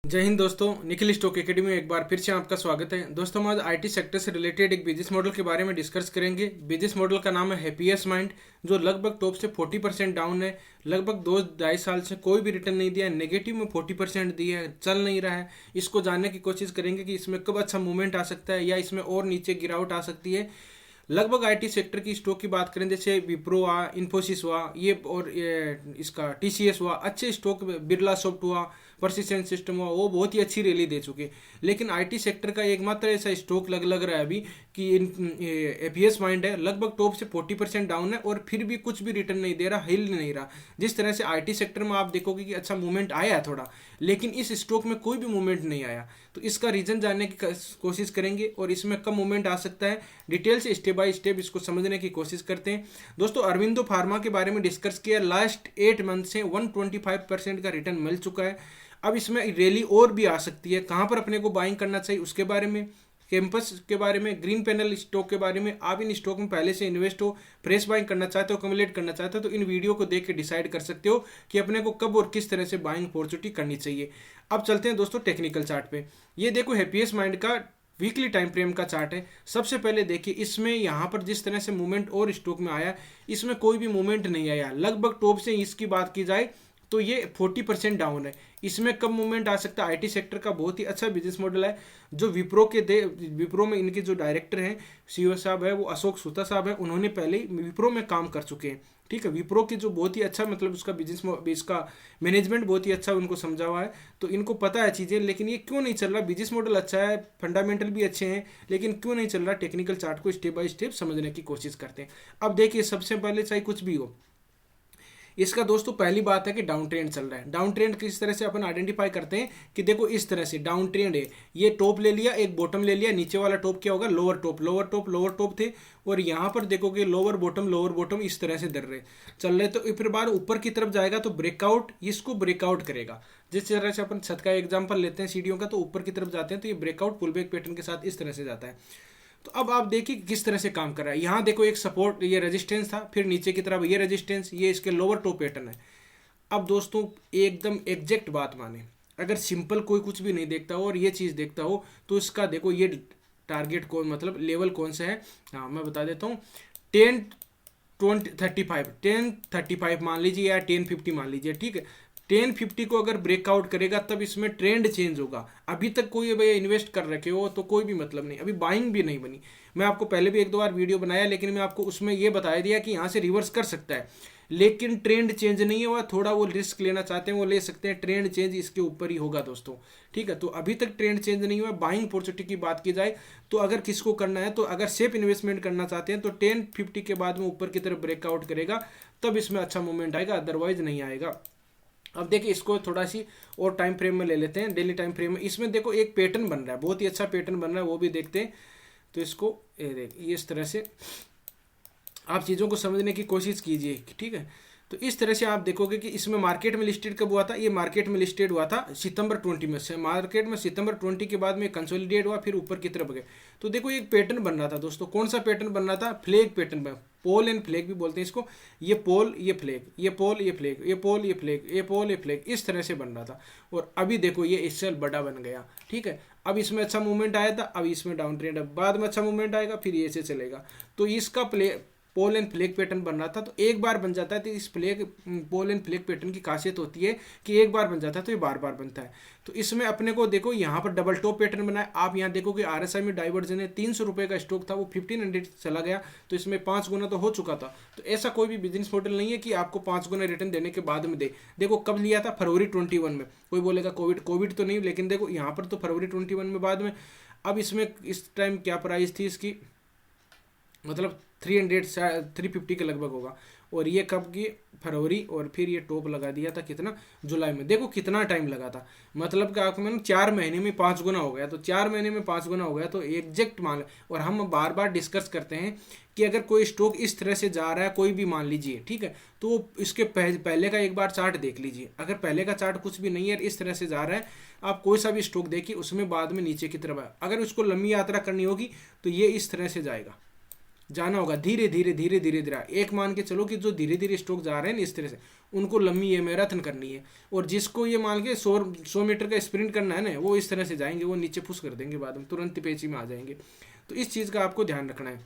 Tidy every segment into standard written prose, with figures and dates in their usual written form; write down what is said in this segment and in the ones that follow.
जय हिंद दोस्तों, Nikhil stock academy में एक बार फिर से आपका स्वागत है। दोस्तों हम आज आईटी सेक्टर से रिलेटेड एक बिजनेस मॉडल के बारे में डिस्कस करेंगे। बिजनेस मॉडल का नाम है हैप्पीएस्ट माइंड, जो लगभग टॉप से 40% डाउन है। लगभग 2-2.5 साल से कोई भी रिटर्न नहीं दिया है, नेगेटिव में 40% दिया है, चल नहीं रहा है। इसको जानने की कोशिश करेंगे कि इसमें कब अच्छा मूवमेंट आ सकता है या इसमें और नीचे गिरावट आ सकती है। लगभग आईटी सेक्टर की स्टॉक की बात करें, जैसे विप्रो हुआ, इन्फोसिस हुआ, ये इसका टीसीएस हुआ, अच्छे स्टॉक, बिरला सॉफ्ट हुआ, परसिस्टेंट सिस्टम हुआ, वो बहुत ही अच्छी रैली दे चुके। लेकिन आईटी सेक्टर का एकमात्र ऐसा स्टॉक लग रहा है अभी कि एपीएस माइंड है, लगभग टॉप से 40% डाउन है और फिर भी कुछ भी रिटर्न नहीं दे रहा, हिल नहीं रहा। जिस तरह से आईटी सेक्टर में आप देखोगे कि अच्छा मूवमेंट आया है थोड़ा, लेकिन इस स्टॉक में कोई भी मूवमेंट नहीं आया। तो इसका रीजन जानने की कोशिश करेंगे और इसमें कब मूवमेंट आ सकता है, डिटेल से स्टेप बाय स्टेप इसको समझने की कोशिश करते हैं। दोस्तों अरविंदो फार्मा के बारे में डिस्कस किया। लास्ट 8 मंथ से 125% का रिटर्न मिल चुका है। अब इसमें रैली और भी आ सकती है। कहां पर अपने को बाइंग करना चाहिए उसके बारे में, कैंपस के बारे में, ग्रीन पैनल स्टॉक के बारे में, आप इन स्टॉक में पहले से इन्वेस्ट हो, फ्रेश बाइंग करना चाहते हो, कम्युलेट करना चाहते हो, तो इन वीडियो को देख के डिसाइड कर सकते हो कि अपने को कब और किस तरह से बाइंग अपॉर्चुनिटी करनी चाहिए। अब चलते हैं दोस्तों टेक्निकल चार्ट पे। ये देखो हैप्पीएस्ट माइंड का वीकली टाइम फ्रेम का चार्ट है। सबसे पहले देखिए, इसमें यहाँ पर जिस तरह से मूवमेंट और स्टॉक में आया, इसमें कोई भी मूवमेंट नहीं आया। लगभग टॉप से इसकी बात की जाए तो ये 40% डाउन है। इसमें कब मूवमेंट आ सकता है? आईटी सेक्टर का बहुत ही अच्छा बिजनेस मॉडल है। जो विप्रो में इनके जो डायरेक्टर हैं, सीईओ साहब है, वो अशोक सूता साहब है, उन्होंने पहले ही विप्रो में काम कर चुके हैं। ठीक है, विप्रो की जो बहुत ही अच्छा, मतलब उसका बिजनेस, इसका मैनेजमेंट बहुत ही अच्छा उनको समझा हुआ है, तो इनको पता है चीज़ें। लेकिन ये क्यों नहीं चल रहा? बिजनेस मॉडल अच्छा है, फंडामेंटल भी अच्छे हैं, लेकिन क्यों नहीं चल रहा? टेक्निकल चार्ट को स्टेप बाय स्टेप समझने की कोशिश करते हैं। अब देखिए, सबसे पहले चाहे कुछ भी हो, इसका दोस्तों पहली बात है कि डाउन ट्रेंड चल रहा है। डाउन ट्रेंड किस तरह से अपन आइडेंटिफाई करते हैं कि देखो इस तरह से डाउन ट्रेंड है। ये टॉप ले लिया, एक बॉटम ले लिया, नीचे वाला टॉप क्या होगा? Lower top, lower top, lower top थे। और यहाँ पर देखोगे लोअर बॉटम इस तरह से दर रहे चल रहे। तो फिर बार ऊपर की तरफ जाएगा तो ब्रेकआउट, इसको ब्रेकआउट करेगा। जिस तरह से अपन छत का एग्जाम्पल लेते हैं सीढ़ियों का, तो ऊपर की तरफ जाते हैं तो ये ब्रेकआउट पुल बैक पैटर्न के साथ इस तरह से जाता है। तो अब आप देखिए किस तरह से काम कर रहा है। यहाँ देखो एक सपोर्ट, ये रेजिस्टेंस था, फिर नीचे की तरफ ये रेजिस्टेंस, ये इसके लोअर टॉप पैटर्न है। अब दोस्तों एकदम एग्जैक्ट बात माने, अगर सिंपल कोई कुछ भी नहीं देखता हो और ये चीज़ देखता हो, तो इसका देखो ये टारगेट कौन, मतलब लेवल कौन सा है। हाँ मैं बता देता हूँ, 1035 मान लीजिए या 1050 मान लीजिए। ठीक है, 1050 को अगर ब्रेकआउट करेगा तब इसमें ट्रेंड चेंज होगा। अभी तक कोई भैया इन्वेस्ट कर रखे हो तो कोई भी मतलब नहीं, अभी बाइंग भी नहीं बनी। मैं आपको पहले भी 1-2 बार वीडियो बनाया, लेकिन मैं आपको उसमें ये बताया दिया कि यहाँ से रिवर्स कर सकता है, लेकिन ट्रेंड चेंज नहीं हुआ। थोड़ा वो रिस्क लेना चाहते हैं वो ले सकते हैं, ट्रेंड चेंज इसके ऊपर ही होगा दोस्तों। ठीक है, तो अभी तक ट्रेंड चेंज नहीं हुआ। बाइंग अपॉर्चुनिटी की बात की जाए तो अगर किसको करना है, तो अगर सेफ इन्वेस्टमेंट करना चाहते हैं तो 1050 के बाद में ऊपर की तरफ ब्रेकआउट करेगा तब इसमें अच्छा मूवमेंट आएगा, अदरवाइज नहीं आएगा। अब देखिए इसको थोड़ा सी और टाइम फ्रेम में ले लेते हैं, डेली टाइम फ्रेम में। इसमें देखो एक पैटर्न बन रहा है, बहुत ही अच्छा पैटर्न बन रहा है, वो भी देखते हैं। तो इसको ये देखिए, इस तरह से आप चीज़ों को समझने की कोशिश कीजिए। ठीक है, तो इस तरह से आप देखोगे कि इसमें मार्केट में लिस्टेड कब हुआ था? ये मार्केट में लिस्टेड हुआ था सितंबर 20 में से। मार्केट में सितंबर 20 के बाद में कंसोलिडेट हुआ, फिर ऊपर की तरफ गए। तो देखो एक पैटर्न बन रहा था दोस्तों। कौन सा पैटर्न बन रहा था? फ्लैग पैटर्न बन, पोल एंड फ्लैग भी बोलते हैं इसको। ये पोल, ये फ्लैग, ये पोल, ये फ्लैग, ये पोल, ये फ्लैग, ये पोल, ये फ्लैग, इस तरह से बन रहा था। और अभी देखो ये इससे बड़ा बन गया। ठीक है, अब इसमें अच्छा मूवमेंट आया था, अब इसमें डाउन ट्रेंड है, बाद में अच्छा मूवमेंट आएगा, फिर ये से चलेगा। तो इसका पोल एंड फ्लैग पैटर्न बन रहा था, तो एक बार बन जाता है। तो इस पोल एंड फ्लैग पैटर्न की खासियत होती है कि एक बार बन जाता है तो ये बार बार बनता है। तो इसमें अपने को देखो यहाँ पर डबल टॉप पैटर्न बना है। आप यहाँ देखो कि आरएसआई में डाइवर्जन है, 300 रुपये का स्टॉक था, वो 1500 चला गया, तो इसमें 5 गुना तो हो चुका था। तो ऐसा कोई भी बिजनेस मॉडल नहीं है कि आपको 5 गुना रिटर्न देने के बाद में दे। देखो कब लिया था? फरवरी 21 में। कोई बोलेगा कोविड तो नहीं, लेकिन देखो यहाँ पर तो फरवरी 21 में बाद में। अब इसमें इस टाइम क्या प्राइस थी इसकी, मतलब 350 के लगभग होगा। और ये कब की? फरवरी। और फिर ये टॉप लगा दिया था कितना? जुलाई में। देखो कितना टाइम लगा था, मतलब कि आपको मैंने 4 महीने में 5 गुना हो गया। तो 4 महीने में 5 गुना हो गया, तो एग्जैक्ट मान। और हम बार बार डिस्कस करते हैं कि अगर कोई स्टॉक इस तरह से जा रहा है, कोई भी मान लीजिए, ठीक है, तो इसके पहले का एक बार चार्ट देख लीजिए। अगर पहले का चार्ट कुछ भी नहीं है, इस तरह से जा रहा है, आप कोई सा भी स्टॉक देखिए, उसमें बाद में नीचे की तरफ है। अगर उसको लंबी यात्रा करनी होगी तो ये इस तरह से जाएगा। जाना होगा धीरे धीरे धीरे धीरे धीरे। एक मान के चलो कि जो धीरे धीरे स्टॉक जा रहे हैं इस तरह से, उनको लंबी ये मैराथन करनी है। और जिसको ये मान के 100 मीटर का स्प्रिंट करना है ना, वो इस तरह से जाएंगे, वो नीचे पुश कर देंगे, बाद में तुरंत पेची में आ जाएंगे। तो इस चीज़ का आपको ध्यान रखना है।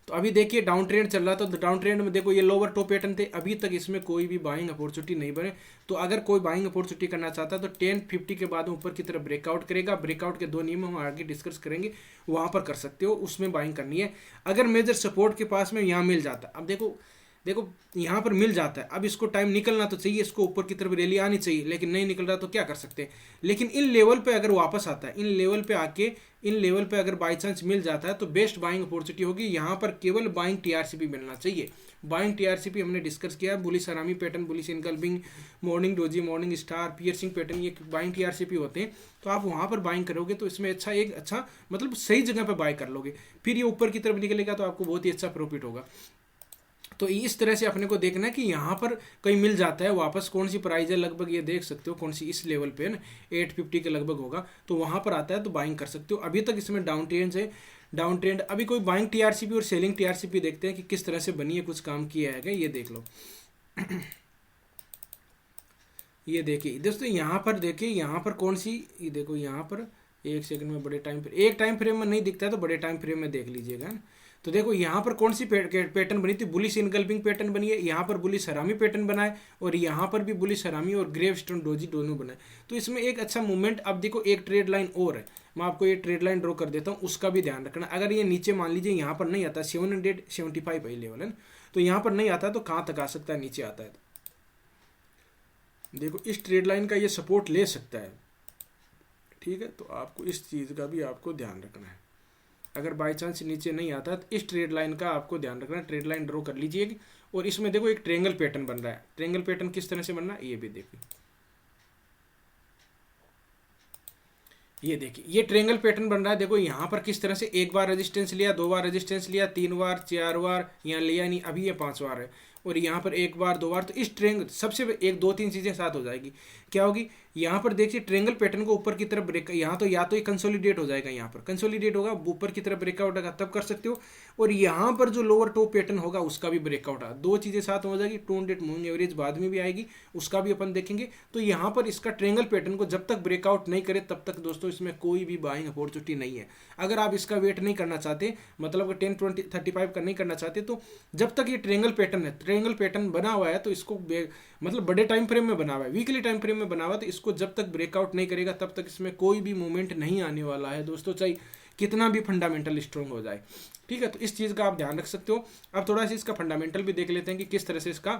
तो अभी देखिए डाउन ट्रेंड चल रहा था, तो डाउन ट्रेंड में देखो ये लोअर टॉप पैटर्न थे, अभी तक इसमें कोई भी बाइंग अपॉर्चुनिटी नहीं बने। तो अगर कोई बाइंग अपॉर्चुनिटी करना चाहता है तो 1050 के बाद ऊपर की तरफ ब्रेकआउट करेगा। ब्रेकआउट के 2 नियम हम आगे डिस्कस करेंगे, वहाँ पर कर सकते हो, उसमें बाइंग करनी है। अगर मेजर सपोर्ट के पास में यहाँ मिल जाता है, अब देखो यहाँ पर मिल जाता है, अब इसको टाइम निकलना तो चाहिए, इसको ऊपर की तरफ रैली आनी चाहिए, लेकिन नहीं निकल रहा तो क्या कर सकते हैं। लेकिन इन लेवल पे अगर वापस आता है, इन लेवल पे आके इन लेवल पे अगर बाई चांस मिल जाता है तो बेस्ट बाइंग अपॉर्चुनिटी होगी। यहाँ पर केवल बाइंग टीआरसीपी मिलना चाहिए। बाइंग टीआरसीपी हमने डिस्कस किया, bullish harami pattern, bullish engulfing, morning doji, morning star, piercing pattern, ये बाइंग टीआरसीपी होते हैं। तो आप वहाँ पर बाइंग करोगे तो इसमें अच्छा मतलब सही जगह पर बाय कर लोगे, फिर ये ऊपर की तरफ निकलेगा तो आपको बहुत ही अच्छा प्रॉफिट होगा। तो इस तरह से अपने को देखना है कि यहाँ पर कहीं मिल जाता है वापस, कौन सी प्राइस है लगभग ये देख सकते हो, कौन सी इस लेवल पे है ना 850 के लगभग होगा, तो वहाँ पर आता है तो बाइंग कर सकते हो। अभी तक इसमें डाउन ट्रेंड है, डाउन ट्रेंड। अभी कोई बाइंग टीआरसीपी और सेलिंग टीआरसीपी देखते हैं कि किस तरह से बनी है, कुछ काम किया है क्या, ये देख लो। ये देखिए दोस्तों, यहाँ पर देखिए, यहाँ पर कौन सी, ये देखो यहाँ पर 1 सेकंड में बड़े टाइम फ्रेम, एक टाइम फ्रेम में नहीं दिखता है तो बड़े टाइम फ्रेम में देख लीजिएगा ना। तो देखो यहाँ पर कौन सी पैटर्न बनी थी, बुलिश इनगल्फिंग पैटर्न बनी है, यहाँ पर बुलिश हरामी पैटर्न बना है, और यहाँ पर भी बुलिश हरामी और ग्रेव स्टोन डोजी दोनों बनाए। तो इसमें एक अच्छा मूवमेंट। अब देखो एक ट्रेड लाइन और है, मैं आपको ये ट्रेड लाइन ड्रॉ कर देता हूँ, उसका भी ध्यान रखना। अगर ये नीचे मान लीजिए यहाँ पर नहीं आता, 775 है लेवल है ना, तो यहाँ पर नहीं आता तो कहाँ तक आ सकता है, नीचे आता है। देखो इस ट्रेड लाइन का ये सपोर्ट ले सकता है, ठीक है। तो आपको इस चीज़ का भी आपको ध्यान रखना है। अगर बाई चांस नीचे नहीं आता तो इस ट्रेड लाइन का आपको ध्यान रखना है। ट्रेड लाइन ड्रॉ कर लीजिए, और इसमें देखो एक ट्रेंगल पैटर्न बन रहा है। ट्रेंगल पैटर्न किस तरह से बन रहा है ये भी देखिए, ये देखिए ये ट्रेंगल पैटर्न बन रहा है। देखो यहाँ पर किस तरह से एक बार रेजिस्टेंस लिया, 2 बार रेजिस्टेंस लिया, 3 बार 4 बार यहाँ लिया नहीं, अभी ये 5 बार है, और यहाँ पर 1 बार 2 बार। तो इस ट्रेंगल सबसे 1 2 3 चीज़ें साथ हो जाएगी, क्या होगी, यहाँ पर देखिए ट्रेंगल पैटर्न को ऊपर की तरफ ब्रेक, यहाँ तो या तो ये कंसोलिडेट हो जाएगा, यहाँ पर कंसोलिडेट होगा, ऊपर की तरफ ब्रेकआउट होगा तब कर सकते हो, और यहाँ पर जो लोअर टॉप पैटर्न होगा उसका भी ब्रेकआउट होगा। 2 चीज़ें साथ हो जाएगी। 200 मूविंग एवरेज बाद में भी आएगी, उसका भी अपन देखेंगे। तो यहाँ पर इसका ट्रेंगल पैटर्न को जब तक ब्रेकआउट नहीं करे तब तक दोस्तों इसमें कोई भी बाइंग अपॉर्चुनिटी नहीं है। अगर आप इसका वेट नहीं करना चाहते, मतलब 10 20 35 का नहीं करना चाहते, तो जब तक ये ट्रेंगल पैटर्न है, ट्रेंगल पैटर्न बना हुआ है तो इसको मतलब बड़े टाइम फ्रेम में बना हुआ है, वीकली टाइम फ्रेम में बना हुआ है, तो इसको जब तक ब्रेकआउट नहीं करेगा तब तक इसमें कोई भी मूवमेंट नहीं आने वाला है दोस्तों, चाहे कितना भी फंडामेंटल स्ट्रॉन्ग हो जाए, ठीक है। तो इस चीज़ का आप ध्यान रख सकते हो। अब थोड़ा सा इसका फंडामेंटल भी देख लेते हैं कि किस तरह से इसका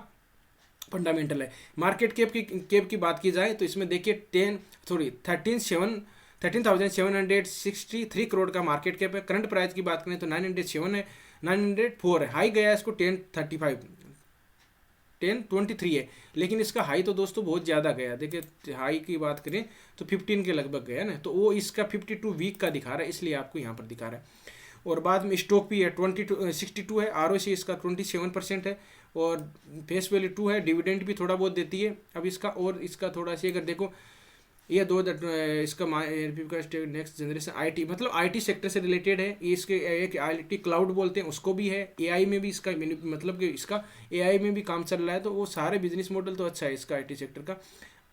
फंडामेंटल है। मार्केट कैप की बात की जाए तो इसमें देखिए 13,763 करोड़ का मार्केट कैप है। करंट प्राइस की बात करें तो 907 है, 904 है। हाई गया इसको 1023 है, लेकिन इसका हाई तो दोस्तों बहुत ज़्यादा गया। देखिए हाई की बात करें तो 15 के लगभग गया ना, तो वो इसका 52 वीक का दिखा रहा है, इसलिए आपको यहाँ पर दिखा रहा है। और बाद में स्टॉक भी है 62 है, ROC इसका 27% है, और फेस वैल्यू 2 है। डिविडेंड भी थोड़ा बहुत देती है। अब इसका और इसका थोड़ा सी अगर देखो, ये इसका नेक्स्ट जनरेशन IT, मतलब IT सेक्टर से रिलेटेड है। ये इसके एक IT क्लाउड बोलते हैं, उसको भी है। AI में भी इसका मतलब कि इसका AI में भी काम चल रहा है। तो वो सारे बिजनेस मॉडल तो अच्छा है इसका IT सेक्टर का।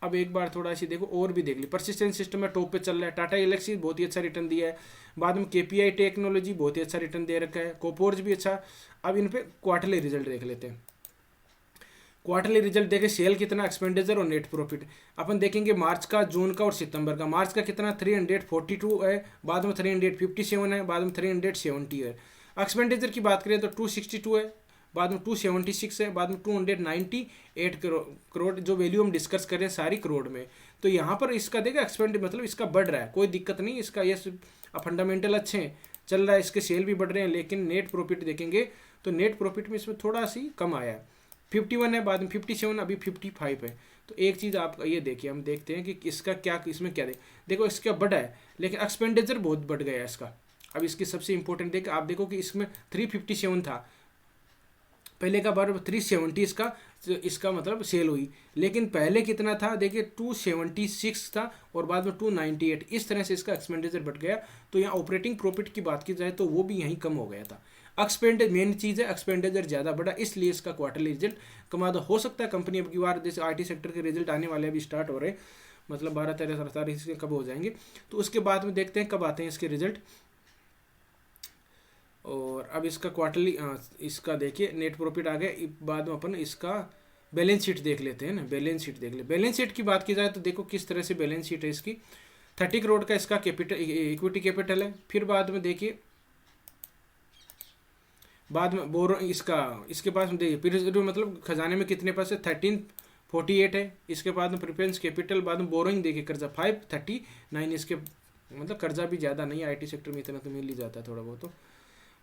अब एक बार थोड़ा सी देखो और भी देख ली। परसिस्टेंट सिस्टम में टॉप पे चल रहा है। टाटा एलेक्सी बहुत ही अच्छा रिटर्न दिया है। बाद में KPI टेक्नोलॉजी बहुत ही अच्छा रिटर्न दे रखा है। कोपोर्ज भी अच्छा। अब इन पे क्वार्टरली रिजल्ट देख लेते हैं। क्वार्टरली रिजल्ट देखें, सेल कितना, एक्सपेंडिचर और नेट प्रॉफिट। अपन देखेंगे मार्च का, जून का और सितंबर का। मार्च का कितना 342 है, बाद में 357 है, बाद में 370 है। एक्सपेंडिचर की बात करें तो 262 है, बाद में 276 है, बाद में 298 करोड़। जो वैल्यू हम डिस्कस कर रहे हैं सारी करोड़ में। तो यहाँ पर इसका देखा एक्सपेंड मतलब इसका बढ़ रहा है, कोई दिक्कत नहीं इसका। ये फंडामेंटल अच्छे हैं, चल रहा है, इसके सेल भी बढ़ रहे हैं। लेकिन नेट प्रॉफिट देखेंगे तो नेट प्रॉफिट में इसमें थोड़ा सी कम आया है। 51 है, बाद में 57, अभी 55 है। तो एक चीज़ आप ये देखिए, हम देखते हैं कि इसका क्या, इसमें क्या देखो इसका बढ़ा है, लेकिन एक्सपेंडिचर बहुत बढ़ गया है इसका। अब इसकी सबसे इंपॉर्टेंट देख, आप देखो कि इसमें 357 था पहले का बार, 370 इसका मतलब सेल हुई। लेकिन पहले कितना था देखिए 276 था, और बाद में 298। इस तरह से इसका एक्सपेंडिचर बढ़ गया। तो यहाँ ऑपरेटिंग प्रॉफिट की बात की जाए तो वो भी यहीं कम हो गया था। एक्सपेंड मेन चीज़ है, एक्सपेंडिचर ज़्यादा बढ़ा, इसलिए इसका क्वार्टरली रिजल्ट कमादा हो सकता है। कंपनी अब की बार जैसे आईटी सेक्टर के रिजल्ट आने वाले अभी स्टार्ट हो रहे हैं, मतलब 12, 13, 17 तारीख से कब हो जाएंगे, तो उसके बाद में देखते हैं कब आते हैं इसके रिजल्ट। और अब इसका क्वार्टरली इसका देखिए नेट प्रॉफिट आ गया, बाद में अपन इसका बैलेंस शीट देख लेते हैं ना। बैलेंस शीट देख ले, बैलेंस शीट की बात की जाए तो देखो किस तरह से बैलेंस शीट है इसकी। 30 करोड़ का इसका कैपिटल, इक्विटी कैपिटल है। फिर बाद में देखिए बाद में बोरो इसका, इसके पास में देखिए फिर मतलब खजाने में कितने पैसे 1348 है। इसके बाद में प्रिफरेंस कैपिटल, बाद में बोरोइंग देखिए कर्जा 539, इसके मतलब कर्जा भी ज़्यादा नहीं है, आईटी सेक्टर में इतना तो मिल ही जाता है थोड़ा बहुत। तो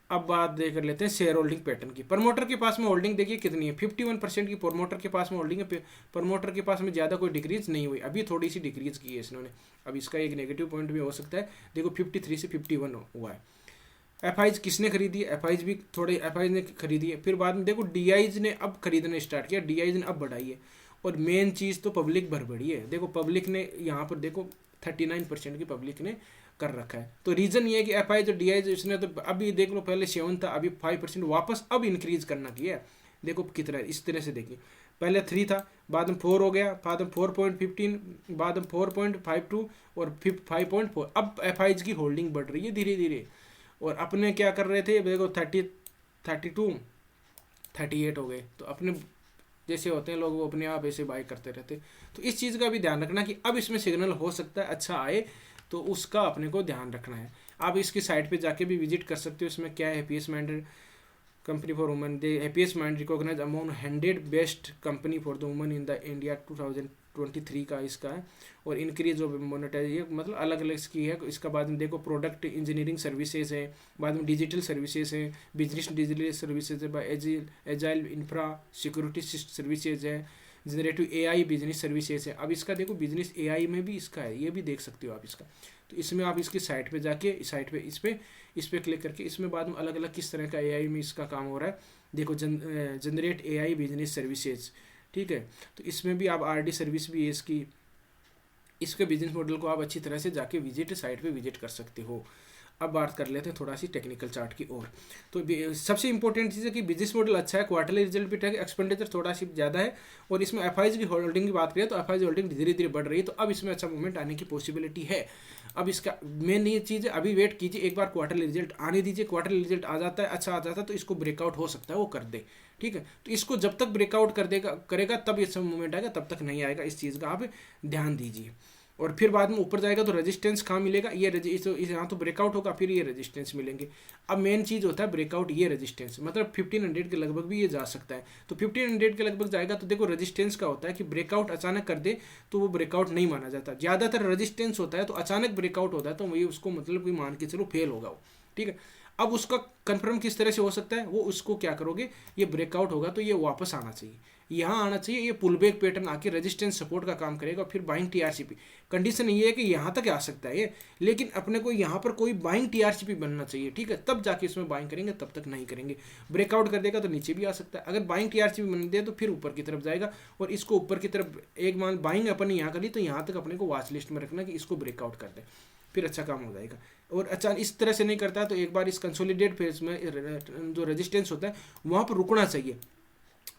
अब बात देख कर लेते हैं शेयर होल्डिंग पैटर्न की। प्रमोटर के पास में होल्डिंग देखिए कितनी है, 51% की प्रमोटर के पास में होल्डिंग है। प्रमोटर के पास में ज़्यादा कोई डिक्रीज नहीं हुई, अभी थोड़ी सी डिक्रीज की है इसने। अब इसका एक नेगेटिव पॉइंट भी हो सकता है, देखो 53 से 51 हुआ है। एफआईज किसने खरीदी है, एफआईज भी थोड़े एफआईज ने खरीदी है। फिर बाद में देखो डीआईज ने अब खरीदना स्टार्ट किया, डीआईज ने अब बढ़ाई है। और मेन चीज़ तो पब्लिक भर बढ़ी है, देखो पब्लिक ने यहाँ पर देखो 39% की पब्लिक ने कर रखा है। तो रीज़न ये है कि एफआईज और डीआईज इसने तो अभी देख लो, पहले 7 था, अभी 5% वापस अब इंक्रीज करना किया है। देखो कितना है, इस तरह से देखिए, पहले 3 था, बाद में 4 हो गया, बाद में 4.15, बाद में 4.52 और 5.4। अब एफआईज की होल्डिंग बढ़ रही है धीरे धीरे। और अपने क्या कर रहे थे, देखो 30, 32, 38 हो गए। तो अपने जैसे होते हैं लोग, वो अपने आप ऐसे बाय करते रहते। तो इस चीज़ का भी ध्यान रखना कि अब इसमें सिग्नल हो सकता है अच्छा आए, तो उसका अपने को ध्यान रखना है। आप इसकी साइट पे जाके भी विजिट कर सकते हो। इसमें क्या है, Happiest Minds company for women, they Happiest Minds recognise among 100 best company for the women in the India 2023 का इसका है। और इंक्रीज ऑफ मोनेटाइज, ये मतलब अलग अलग इसकी है। इसका बाद में देखो प्रोडक्ट इंजीनियरिंग सर्विसेज है, बाद में डिजिटल सर्विसेज है, बिजनेस डिजिटल सर्विसेज है, एजाइल इंफ्रा सिक्योरिटी सर्विसेज है, जनरेटिव एआई बिजनेस सर्विसेज है। अब इसका देखो बिजनेस एआई में भी इसका है, ये भी देख सकते हो आप इसका। तो इसमें आप इसकी साइट पे जाके, साइट पे इस पे क्लिक करके इसमें बाद में अलग अलग किस तरह का एआई में इसका काम हो रहा है देखो। जनरेट एआई बिजनेस सर्विसेज, ठीक है। तो इसमें भी आप आरडी सर्विस भी है इसकी, इसके बिजनेस मॉडल को आप अच्छी तरह से जाके साइट पे विजिट कर सकते हो। अब बात कर लेते हैं थोड़ा सी टेक्निकल चार्ट की ओर। तो सबसे इंपॉर्टेंट चीज़ है कि बिजनेस मॉडल अच्छा है, क्वार्टरली रिजल्ट भी ठीक है, एक्सपेंडिचर थोड़ा सी ज़्यादा है। और इसमें एफआईज की होल्डिंग की बात करें तो एफआईज होल्डिंग धीरे धीरे बढ़ रही है, तो अब इसमें अच्छा मूवमेंट आने की पॉसिबिलिटी है। अब इसका मेन ये चीज़ है, अभी वेट कीजिए, एक बार क्वार्टरली रिजल्ट आने दीजिए। क्वार्टरली रिजल्ट आ जाता है, अच्छा आ जाता है, तो इसको ब्रेकआउट हो सकता है वो कर दे, ठीक है। तो इसको जब तक ब्रेकआउट करेगा तब ये मूवमेंट आएगा, तब तक नहीं आएगा। इस चीज़ का आप ध्यान दीजिए। और फिर बाद में ऊपर जाएगा तो रेजिस्टेंस कहाँ मिलेगा, ये यहाँ तो ब्रेकआउट होगा, फिर ये रेजिस्टेंस मिलेंगे। अब मेन चीज़ होता है ब्रेकआउट, ये रेजिस्टेंस मतलब 1500 के लगभग भी ये जा सकता है। तो 1500 के लगभग जाएगा तो देखो रेजिस्टेंस का होता है कि ब्रेकआउट अचानक कर दे तो वो ब्रेकआउट नहीं माना जाता। ज़्यादातर रेजिस्टेंस होता है तो अचानक ब्रेकआउट होता है, तो वही उसको मतलब कि मान के चलो फेल होगा वो, ठीक है। अब उसका कंफर्म किस तरह से हो सकता है, वो उसको क्या करोगे, ये ब्रेकआउट होगा तो ये वापस आना चाहिए, यहाँ आना चाहिए, ये पुल बैक पैटर्न आके रेजिस्टेंस सपोर्ट का काम करेगा। फिर बाइंग टीआरसीपी कंडीशन ये है कि यहाँ तक आ सकता है ये, लेकिन अपने को यहाँ पर कोई बाइंग टीआरसीपी बनना चाहिए, ठीक है, तब जाके इसमें बाइंग करेंगे, तब तक नहीं करेंगे। ब्रेकआउट कर देगा तो नीचे भी आ सकता है। अगर बाइंग टीआरसीपी बन दे तो फिर ऊपर की तरफ जाएगा, और इसको ऊपर की तरफ एक मान बाइंग अपन यहाँ करी तो यहाँ तक अपने को वॉच लिस्ट में रखना कि इसको ब्रेकआउट कर दे, फिर अच्छा काम हो जाएगा। और अच्छा इस तरह से नहीं करता तो एक बार इस कंसोलिडेट फेज में जो रेजिस्टेंस होता है वहाँ पर रुकना चाहिए।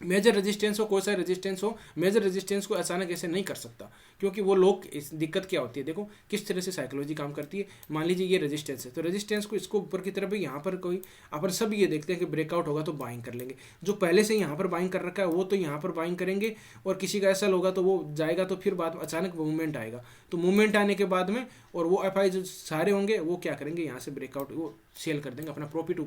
मेजर रेजिस्टेंस हो, कोई सा रेजिस्टेंस हो, मेजर रेजिस्टेंस को अचानक ऐसे नहीं कर सकता, क्योंकि वो लोग इस दिक्कत क्या होती है, देखो किस तरह से साइकोलॉजी काम करती है। मान लीजिए ये रेजिस्टेंस है, तो रेजिस्टेंस को इसको ऊपर की तरफ यहाँ पर कोई अपन सब ये देखते हैं कि ब्रेकआउट होगा तो बाइंग कर लेंगे। जो पहले से यहाँ पर बाइंग कर रखा है वो तो यहाँ पर बाइंग करेंगे, और किसी का ऐसा होगा तो वो जाएगा, तो फिर बाद में अचानक मूवमेंट आएगा। तो मूवमेंट आने के बाद में और वो एफआई जो सारे होंगे वो क्या करेंगे, यहाँ से ब्रेकआउट वो सेल कर देंगे, अपना प्रॉफिट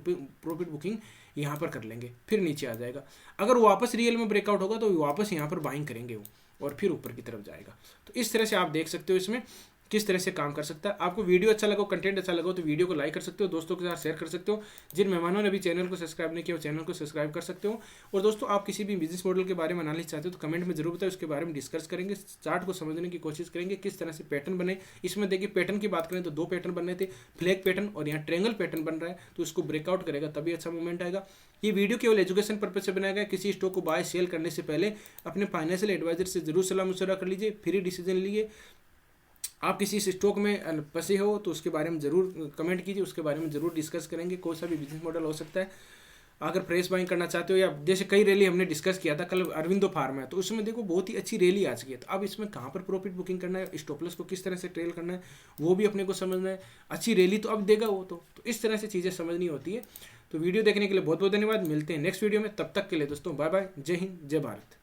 बुकिंग यहाँ पर कर लेंगे, फिर नीचे आ जाएगा। अगर वापस रियल में ब्रेकआउट होगा तो वापस यहाँ पर बाइंग करेंगे वो, और फिर ऊपर की तरफ जाएगा। तो इस तरह से आप देख सकते हो इसमें किस तरह से काम कर सकता है। आपको वीडियो अच्छा लगा, कंटेंट अच्छा लगा तो वीडियो को लाइक कर सकते हो, दोस्तों के साथ शेयर कर सकते हो। जिन मेहमानों ने अभी चैनल को सब्सक्राइब नहीं किया वो चैनल को सब्सक्राइब कर सकते हो। और दोस्तों आप किसी भी बिजनेस मॉडल के बारे में एनालिसिस चाहते हो तो कमेंट में जरूर बताएं, उसके बारे में डिस्कस करेंगे, चार्ट को समझने की कोशिश करेंगे, किस तरह से पैटर्न बने। इसमें देखिए पैटर्न की बात करें तो 2 पैटर्न बन रहे थे, फ्लैग पैटर्न और यहाँ ट्रायंगल पैटर्न बन रहा है, तो इसको ब्रेकआउट करेगा तभी अच्छा मूवमेंट आएगा। ये वीडियो केवल एजुकेशन पर्पज से बनाया गया, किसी स्टॉक को बाय सेल करने से पहले अपने फाइनेंशियल एडवाइजर से जरूर सलाह मशवरा कर लीजिए, फ्री डिसीजन लीजिए। आप किसी स्टॉक में फंसे हो तो उसके बारे में ज़रूर कमेंट कीजिए, उसके बारे में ज़रूर डिस्कस करेंगे, कोई सा भी बिजनेस मॉडल हो सकता है। अगर फ्रेश बाइंग करना चाहते हो, या जैसे कई रैली हमने डिस्कस किया था कल अरविंदो फार्मा है, तो उसमें देखो बहुत ही अच्छी रैली आ चुकी है। तो अब इसमें कहाँ पर प्रॉफिट बुकिंग करना है, स्टॉप लॉस को किस तरह से ट्रेल करना है, वो भी अपने को समझना है। अच्छी रैली तो अब देगा वो, तो इस तरह से चीज़ें समझनी होती है। तो वीडियो देखने के लिए बहुत बहुत धन्यवाद। मिलते हैं नेक्स्ट वीडियो में, तब तक के लिए दोस्तों बाय बाय। जय हिंद, जय भारत।